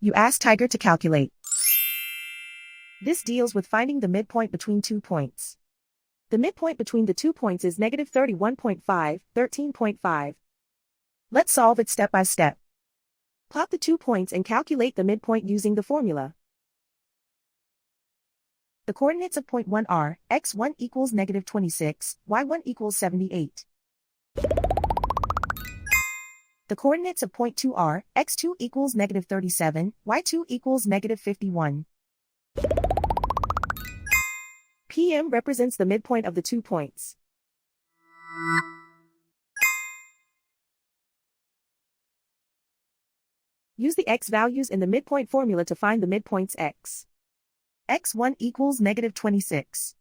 You ask Tiger to calculate. This deals with finding the midpoint between 2 points. The midpoint between the 2 points is negative 31.5, 13.5. Let's solve it step by step. Plot the 2 points and calculate the midpoint using the formula. The coordinates of point 1 are, x1 equals negative 26, y1 equals 78. The coordinates of point 2 are, x2 equals negative 37, y2 equals negative 51. PM represents the midpoint of the 2 points. Use the x values in the midpoint formula to find the midpoints x. x1 equals negative 26.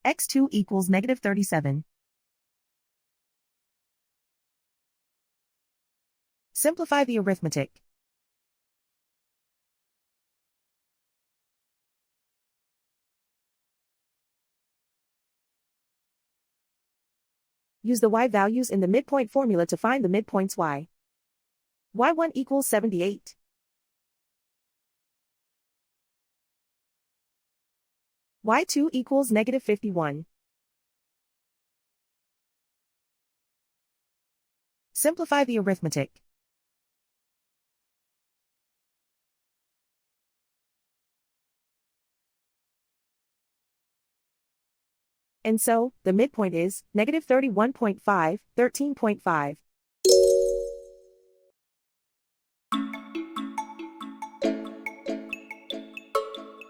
x2 equals negative 37. Simplify the arithmetic. Use the y values in the midpoint formula to find the midpoints y. y1 equals 78. y2 equals negative 51. Simplify the arithmetic. And so, the midpoint is negative 31.5, 13.5.